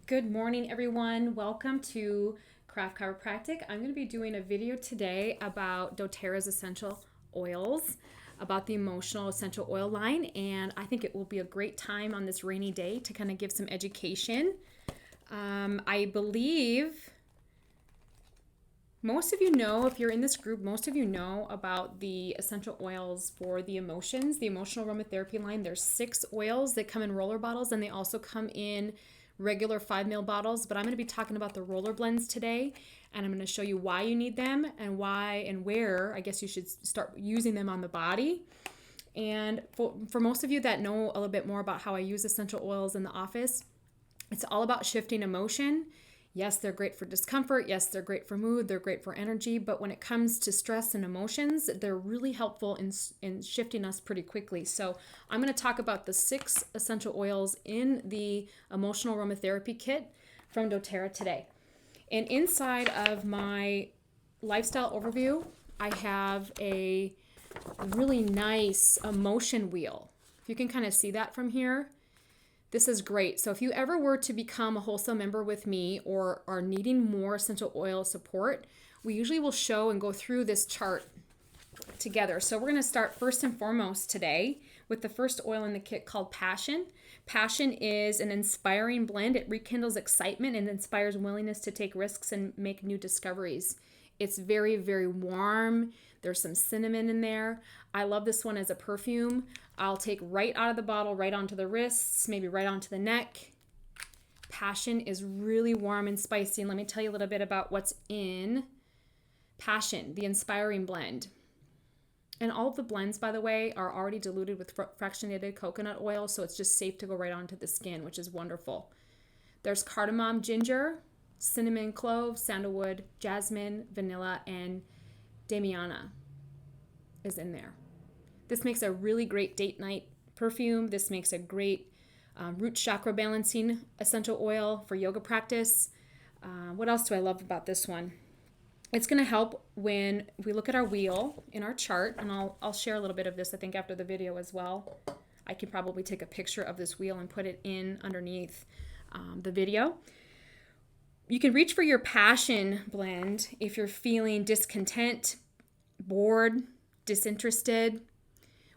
Good morning, everyone. Welcome to Craft Chiropractic. I'm going to be doing a video today about doTERRA's essential oils, about the emotional essential oil line, and I think it will be a great time on this rainy day to kind of give some education. I believe most of you know, if you're in this group, most of you know about the essential oils for the emotions, the emotional aromatherapy line. There's 6 oils that come in roller bottles, and they also come in regular 5 ml bottles, but I'm going to be talking about the roller blends today, and I'm going to show you why you need them and why and where I guess you should start using them on the body. And for most of you that know a little bit more about how I use essential oils in the office, it's all about shifting emotion. Yes, they're great for discomfort. Yes, they're great for mood. They're great for energy. But when it comes to stress and emotions, they're really helpful in shifting us pretty quickly. So I'm going to talk about the 6 essential oils in the emotional aromatherapy kit from doTERRA today. And inside of my lifestyle overview, I have a really nice emotion wheel. If you can kind of see that from here. This is great. So if you ever were to become a wholesale member with me or are needing more essential oil support, we usually will show and go through this chart together. So we're going to start first and foremost today with the first oil in the kit called Passion. Passion is an inspiring blend. It rekindles excitement and inspires willingness to take risks and make new discoveries. It's very, very warm. There's some cinnamon in there. I love this one as a perfume. I'll take right out of the bottle, right onto the wrists, maybe right onto the neck. Passion is really warm and spicy. And let me tell you a little bit about what's in Passion, the inspiring blend. And all of the blends, by the way, are already diluted with fractionated coconut oil, so it's just safe to go right onto the skin, which is wonderful. There's cardamom, ginger, cinnamon, clove, sandalwood, jasmine, vanilla, and damiana is in there. This makes a really great date night perfume. This makes a great root chakra balancing essential oil for yoga practice. What else do I love about this one? It's going to help when we look at our wheel in our chart, and I'll share a little bit of this, I think, after the video as well. I can probably take a picture of this wheel and put it in underneath the video. You can reach for your Passion blend if you're feeling discontent, bored, disinterested,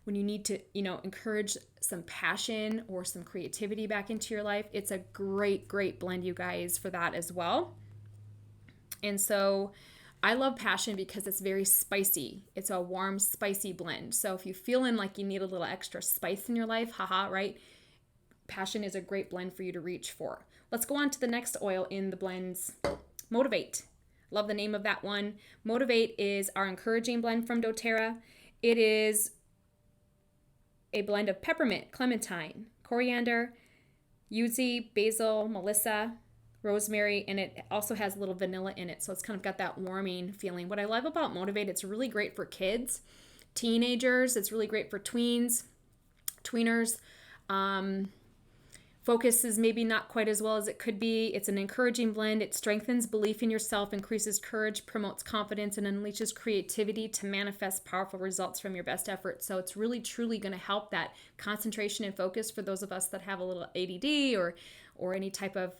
when you need to, encourage some passion or some creativity back into your life. It's a great, great blend, you guys, for that as well. And so I love Passion because it's very spicy. It's a warm, spicy blend. So if you're feeling like you need a little extra spice in your life, right? Passion is a great blend for you to reach for. Let's go on to the next oil in the blends, Motivate. Love the name of that one. Motivate is our encouraging blend from doTERRA. It is a blend of peppermint, clementine, coriander, yuzu, basil, melissa, rosemary, and it also has a little vanilla in it, so it's kind of got that warming feeling. What I love about Motivate, it's really great for kids, teenagers. It's really great for tweeners. Focus is maybe not quite as well as it could be. It's an encouraging blend. It strengthens belief in yourself, increases courage, promotes confidence, and unleashes creativity to manifest powerful results from your best efforts. So it's really, truly going to help that concentration and focus for those of us that have a little ADD or any type of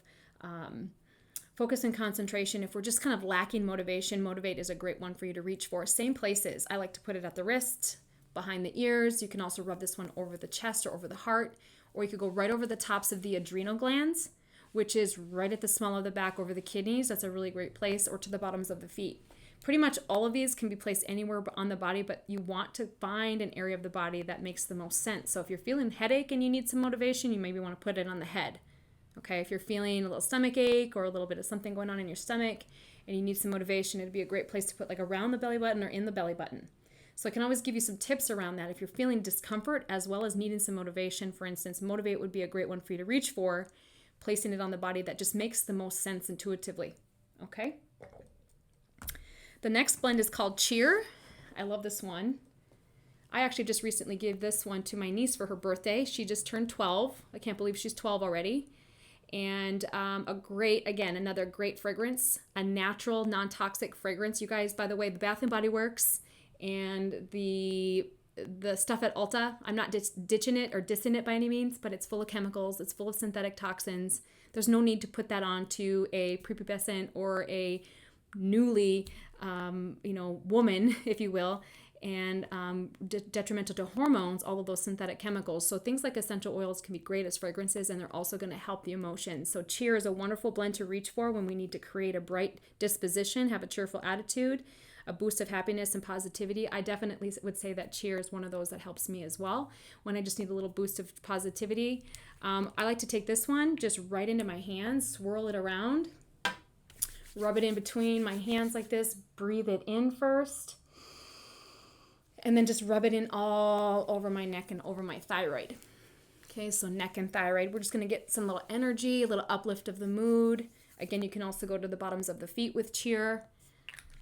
focus and concentration. If we're just kind of lacking motivation, Motivate is a great one for you to reach for. Same places. I like to put it at the wrist, behind the ears. You can also rub this one over the chest or over the heart. Or you could go right over the tops of the adrenal glands, which is right at the small of the back over the kidneys. That's a really great place, or to the bottoms of the feet. Pretty much all of these can be placed anywhere on the body, but you want to find an area of the body that makes the most sense. So if you're feeling headache and you need some motivation, you maybe want to put it on the head. Okay, if you're feeling a little stomach ache or a little bit of something going on in your stomach and you need some motivation, it'd be a great place to put like around the belly button or in the belly button. So I can always give you some tips around that. If you're feeling discomfort as well as needing some motivation, for instance, Motivate would be a great one for you to reach for, placing it on the body that just makes the most sense intuitively. Okay? The next blend is called Cheer. I love this one. I actually just recently gave this one to my niece for her birthday. She just turned 12. I can't believe she's 12 already. And another great fragrance, a natural, non-toxic fragrance. You guys, by the way, the Bath & Body Works and the the stuff at Ulta. I'm not ditching it or dissing it by any means, but it's full of chemicals. It's full of synthetic toxins. There's no need to put that onto a prepubescent or a newly, woman, if you will, and detrimental to hormones, all of those synthetic chemicals. So things like essential oils can be great as fragrances, and they're also going to help the emotions. So cheer is a wonderful blend to reach for when we need to create a bright disposition, have a cheerful attitude, a boost of happiness and positivity. I definitely would say that cheer is one of those that helps me as well when I just need a little boost of positivity. I like to take this one just right into my hands, swirl it around, rub it in between my hands like this, breathe it in first, and then just rub it in all over my neck and over my thyroid. Okay, so neck and thyroid. We're just going to get some little energy, a little uplift of the mood. Again, you can also go to the bottoms of the feet with cheer.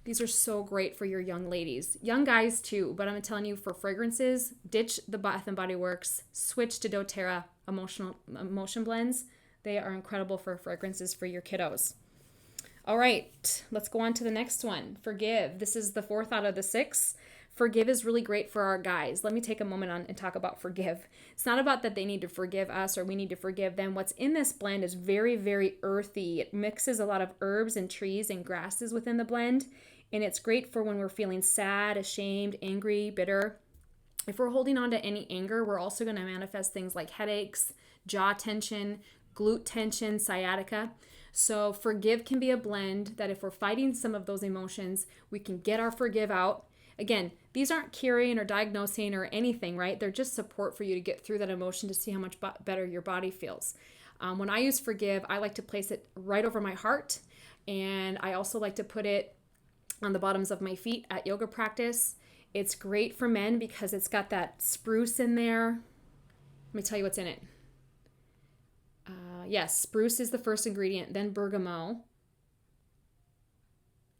These are so great for your young ladies. Young guys too, but I'm telling you, for fragrances, ditch the Bath & Body Works, switch to doTERRA emotion blends. They are incredible for fragrances for your kiddos. All right, let's go on to the next one. Forgive. This is the 4th out of the 6. Forgive is really great for our guys. Let me take a moment and talk about forgive. It's not about that they need to forgive us or we need to forgive them. What's in this blend is very, very earthy. It mixes a lot of herbs and trees and grasses within the blend. And it's great for when we're feeling sad, ashamed, angry, bitter. If we're holding on to any anger, we're also going to manifest things like headaches, jaw tension, glute tension, sciatica. So forgive can be a blend that if we're fighting some of those emotions, we can get our forgive out. Again, these aren't curing or diagnosing or anything, right? They're just support for you to get through that emotion to see how much better your body feels. When I use forgive, I like to place it right over my heart. And I also like to put it on the bottoms of my feet at yoga practice. It's great for men because it's got that spruce in there. Let me tell you what's in it. Yes, spruce is the first ingredient, then bergamot,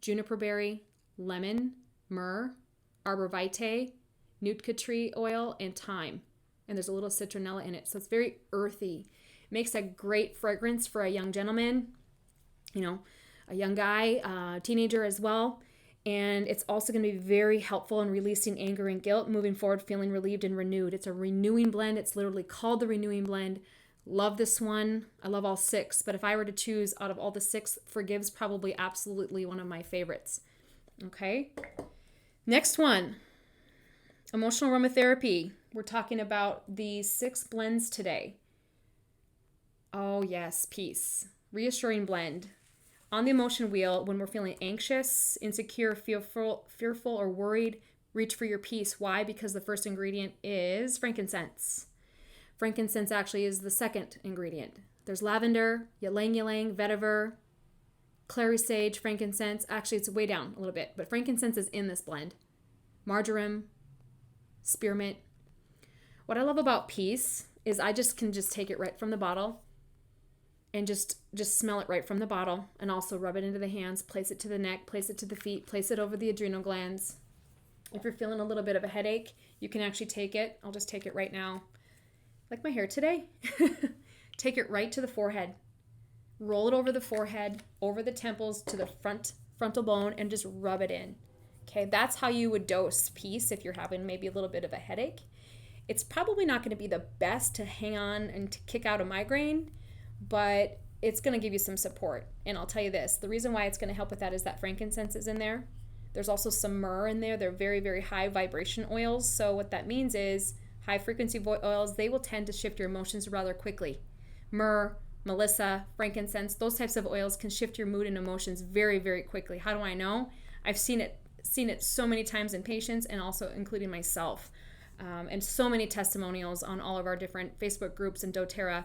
juniper berry, lemon, myrrh, arbor vitae, nootka tree oil, and thyme. And there's a little citronella in it. So it's very earthy. Makes a great fragrance for a young gentleman, a young guy, teenager as well. And it's also going to be very helpful in releasing anger and guilt, moving forward, feeling relieved and renewed. It's a renewing blend. It's literally called the renewing blend. Love this one. I love all 6, but if I were to choose out of all the 6, Forgive's probably absolutely one of my favorites. Okay. Next one, emotional aromatherapy. We're talking about the 6 blends today. Oh yes, peace. Reassuring blend. On the emotion wheel, when we're feeling anxious, insecure, fearful, or worried, reach for your peace. Why? Because the first ingredient is frankincense. Frankincense actually is the second ingredient. There's lavender, ylang-ylang, vetiver, clary sage, frankincense. Actually, it's way down a little bit, but frankincense is in this blend. Marjoram, spearmint. What I love about peace is I can take it right from the bottle and just smell it right from the bottle, and also rub it into the hands, place it to the neck, place it to the feet, place it over the adrenal glands. If you're feeling a little bit of a headache, you can actually take it. I'll just take it right now. Like my hair today. Take it right to the forehead. Roll it over the forehead, over the temples to the frontal bone, and just rub it in. Okay, that's how you would dose peace if you're having maybe a little bit of a headache. It's probably not going to be the best to hang on and to kick out a migraine, but it's going to give you some support. And I'll tell you this, the reason why it's going to help with that is that frankincense is in there. There's also some myrrh in there. They're very, very high vibration oils. So what that means is high frequency oils, they will tend to shift your emotions rather quickly. Myrrh, melissa, frankincense, those types of oils can shift your mood and emotions very, very quickly. How do I know? I've seen it so many times in patients, and also including myself. And so many testimonials on all of our different Facebook groups and doTERRA.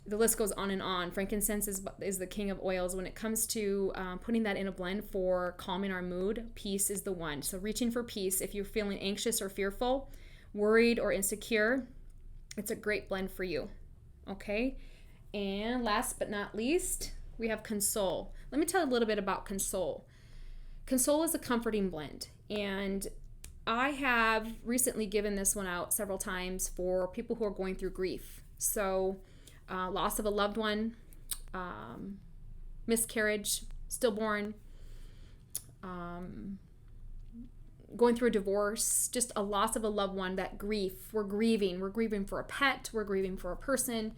The list goes on and on. Frankincense is the king of oils. When it comes to putting that in a blend for calming our mood, peace is the one. So reaching for peace, if you're feeling anxious or fearful, worried or insecure, it's a great blend for you. Okay? And last but not least, we have Console. Let me tell you a little bit about Console. Console is a comforting blend, and I have recently given this one out several times for people who are going through grief. So loss of a loved one, miscarriage, stillborn, going through a divorce, just a loss of a loved one, that grief, we're grieving. We're grieving for a pet, we're grieving for a person.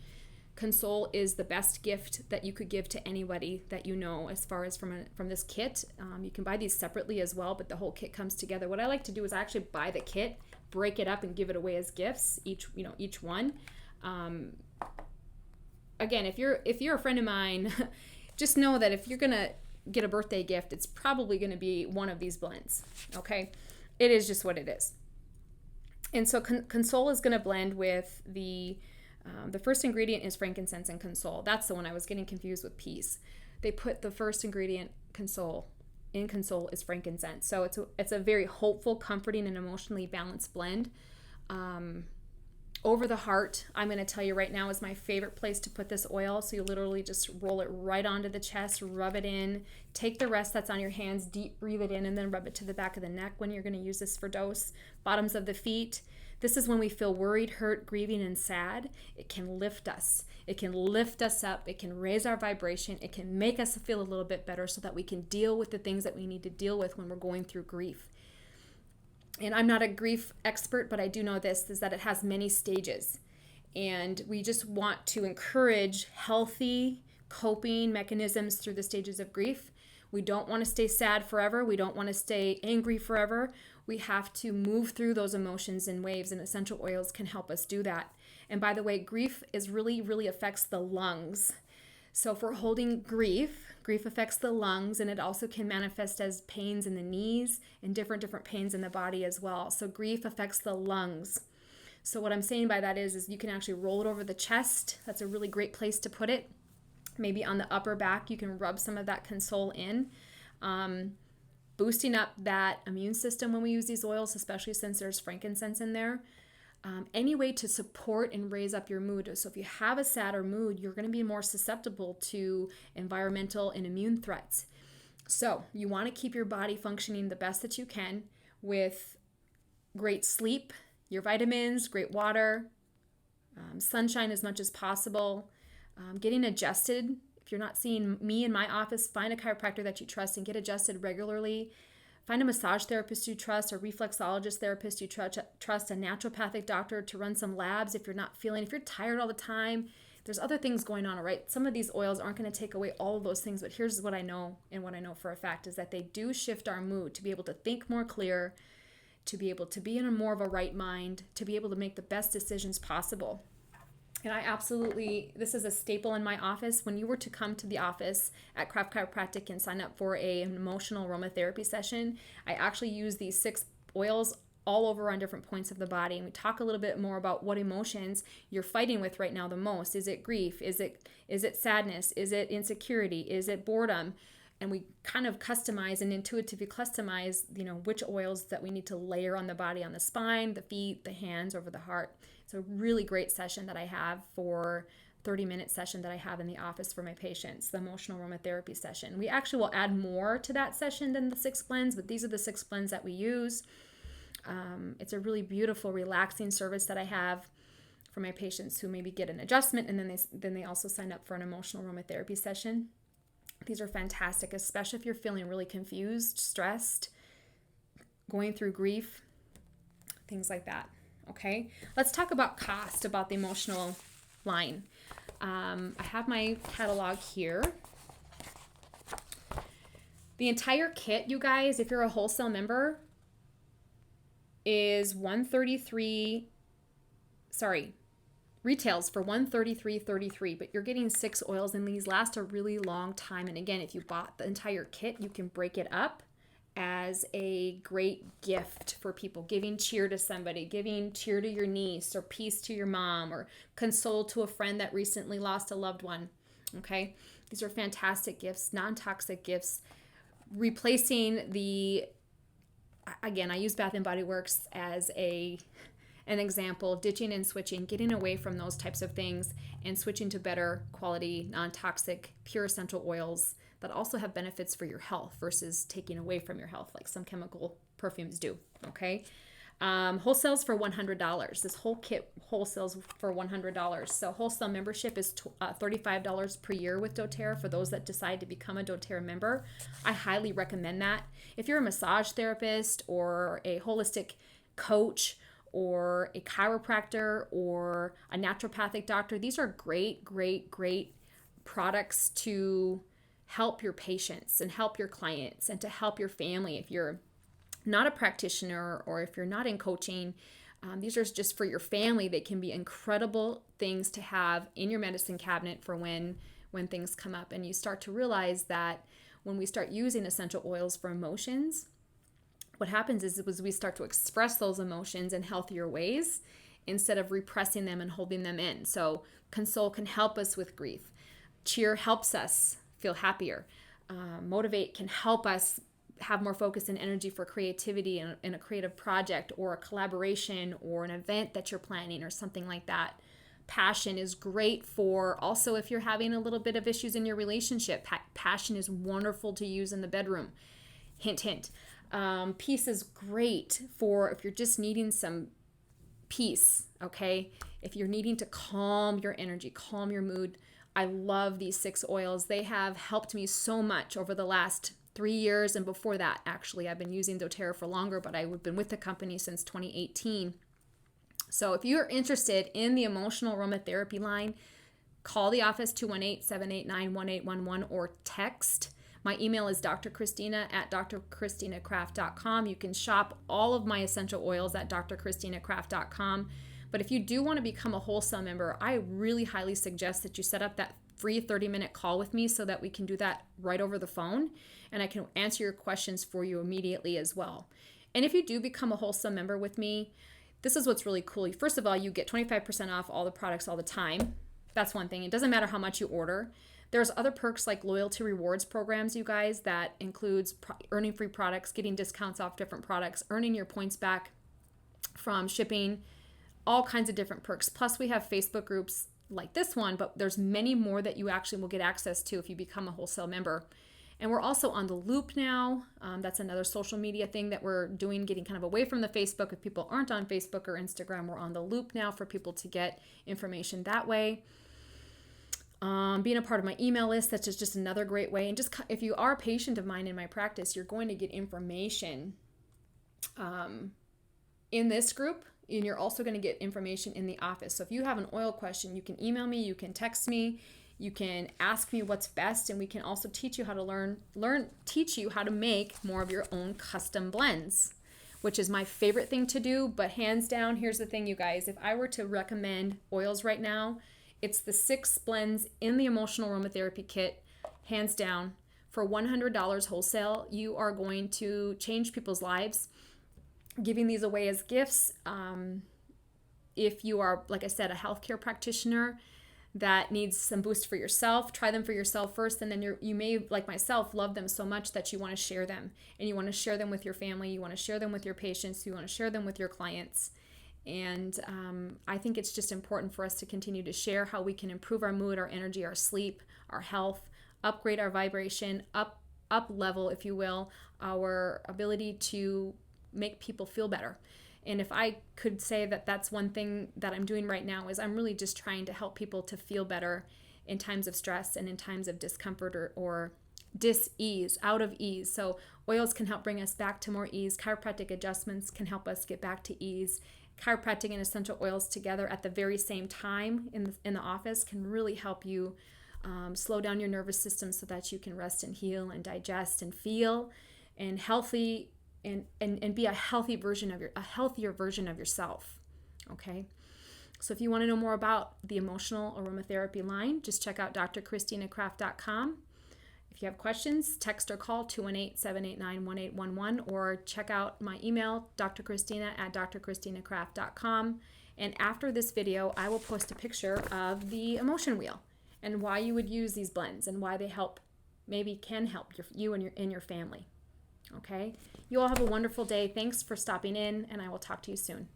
Console is the best gift that you could give to anybody that you know, as far as from this kit. You can buy these separately as well, but the whole kit comes together. What I like to do is I actually buy the kit, break it up, and give it away as gifts, each one. Again, if you're a friend of mine, just know that if you're gonna get a birthday gift, it's probably gonna be one of these blends. Okay, it is just what it is. And so Console is gonna blend with the first ingredient is frankincense and console. That's the one I was getting confused with peace. They put the first ingredient, console is frankincense. So it's a very hopeful, comforting, and emotionally balanced blend. Over the heart, I'm going to tell you right now, is my favorite place to put this oil. So you literally just roll it right onto the chest, rub it in, take the rest that's on your hands, deep breathe it in, and then rub it to the back of the neck when you're going to use this for dose. Bottoms of the feet. This is when we feel worried, hurt, grieving, and sad. It can lift us. It can lift us up. It can raise our vibration. It can make us feel a little bit better so that we can deal with the things that we need to deal with when we're going through grief. And I'm not a grief expert, but I do know this, is that it has many stages. And we just want to encourage healthy coping mechanisms through the stages of grief. We don't want to stay sad forever. We don't want to stay angry forever. We have to move through those emotions in waves, and essential oils can help us do that. And by the way, grief really affects the lungs. So if we're holding grief affects the lungs, and it also can manifest as pains in the knees and different pains in the body as well. So grief affects the lungs. So what I'm saying by that is you can actually roll it over the chest. That's a really great place to put it. Maybe on the upper back, you can rub some of that console in. Boosting up that immune system when we use these oils, especially since there's frankincense in there. Any way to support and raise up your mood. So if you have a sadder mood, you're going to be more susceptible to environmental and immune threats. So you want to keep your body functioning the best that you can with great sleep, your vitamins, great water, sunshine as much as possible, getting adjusted. If you're not seeing me in my office, find a chiropractor that you trust and get adjusted regularly. Find a massage therapist you trust, a reflexologist therapist you trust, a naturopathic doctor to run some labs if you're tired all the time. There's other things going on, all right? Some of these oils aren't going to take away all of those things, but here's what I know, and what I know for a fact is that they do shift our mood to be able to think more clear, to be able to be in a more of a right mind, to be able to make the best decisions possible. And this is a staple in my office. When you were to come to the office at Craft Chiropractic and sign up for an emotional aromatherapy session, I actually use these 6 oils all over on different points of the body. And we talk a little bit more about what emotions you're fighting with right now the most. Is it grief? Is it sadness? Is it insecurity? Is it boredom? And we kind of customize and intuitively customize, which oils that we need to layer on the body, on the spine, the feet, the hands, over the heart. It's a really great session that I have 30-minute session that I have in the office for my patients, the emotional aromatherapy session. We actually will add more to that session than the 6 blends, but these are the 6 blends that we use. It's a really beautiful, relaxing service that I have for my patients who maybe get an adjustment, and then they also sign up for an emotional aromatherapy session. These are fantastic, especially if you're feeling really confused, stressed, going through grief, things like that. Okay, let's talk about cost, about the emotional line. I have my catalog here. The entire kit, you guys, if you're a wholesale member, is retails for $133.33, but you're getting 6 oils, and these last a really long time. And again, if you bought the entire kit, you can break it up as a great gift for people, giving cheer to somebody, giving cheer to your niece, or peace to your mom, or console to a friend that recently lost a loved one. Okay, these are fantastic gifts, non-toxic gifts, replacing again, I use Bath & Body Works as an example of ditching and switching, getting away from those types of things and switching to better quality, non-toxic, pure essential oils that also have benefits for your health versus taking away from your health like some chemical perfumes do, okay? Wholesales for $100. This whole kit wholesales for $100. So wholesale membership is $35 per year with doTERRA for those that decide to become a doTERRA member. I highly recommend that. If you're a massage therapist or a holistic coach or a chiropractor or a naturopathic doctor, these are great, great, great products to help your patients and help your clients and to help your family. If you're not a practitioner or if you're not in coaching, these are just for your family. They can be incredible things to have in your medicine cabinet for when things come up. And you start to realize that when we start using essential oils for emotions, what happens is we start to express those emotions in healthier ways instead of repressing them and holding them in. So console can help us with grief. Cheer helps us feel happier. Motivate can help us have more focus and energy for creativity in a creative project or a collaboration or an event that you're planning or something like that. Passion is great for also if you're having a little bit of issues in your relationship. Passion is wonderful to use in the bedroom. Hint, hint. Peace is great for if you're just needing some peace, okay? If you're needing to calm your energy, calm your mood. I love these 6 oils. They have helped me so much over the last 3 years, and before that, actually, I've been using doTERRA for longer, but I've been with the company since 2018. So if you're interested in the emotional aromatherapy line, call the office 218-789-1811 or text. My email is drchristina@drchristinacraft.com. You can shop all of my essential oils at drchristinacraft.com. But if you do want to become a wholesale member, I really highly suggest that you set up that free 30-minute call with me so that we can do that right over the phone and I can answer your questions for you immediately as well. And if you do become a wholesale member with me, this is what's really cool. First of all, you get 25% off all the products all the time. That's one thing. It doesn't matter how much you order. There's other perks like loyalty rewards programs, you guys, that includes earning free products, getting discounts off different products, earning your points back from shipping, all kinds of different perks. Plus we have Facebook groups like this one, but there's many more that you actually will get access to if you become a wholesale member. And we're also on the Loop now. That's another social media thing that we're doing, getting kind of away from the Facebook. If people aren't on Facebook or Instagram, we're on the Loop now for people to get information that way. Being a part of my email list, that's just another great way. And just if you are a patient of mine in my practice, you're going to get information in this group, and you're also going to get information in the office. So if you have an oil question, you can email me, you can text me, you can ask me what's best, and we can also teach you how to teach you how to make more of your own custom blends, which is my favorite thing to do. But hands down, here's the thing, you guys, if I were to recommend oils right now, it's the 6 blends in the emotional aromatherapy kit, hands down. For $100 wholesale, you are going to change people's lives. Giving these away as gifts. If you are, like I said, a healthcare practitioner that needs some boost for yourself, try them for yourself first, and then you may, like myself, love them so much that you want to share them. And you want to share them with your family, you want to share them with your patients, you want to share them with your clients. And I think it's just important for us to continue to share how we can improve our mood, our energy, our sleep, our health, upgrade our vibration, up level, if you will, our ability to make people feel better. And if I could say that that's one thing that I'm doing right now, is I'm really just trying to help people to feel better in times of stress and in times of discomfort or dis-ease, out of ease. So oils can help bring us back to more ease. Chiropractic adjustments can help us get back to ease. Chiropractic and essential oils together at the very same time in the office can really help you slow down your nervous system so that you can rest and heal and digest and feel and healthy and be a healthier version of yourself. Okay. So if you want to know more about the emotional aromatherapy line, just check out drchristinacraft.com. If you have questions, text or call 218-789-1811 or check out my email, drchristina@drchristinacraft.com. And after this video, I will post a picture of the emotion wheel and why you would use these blends and why they can help you and your family. Okay? You all have a wonderful day. Thanks for stopping in, and I will talk to you soon.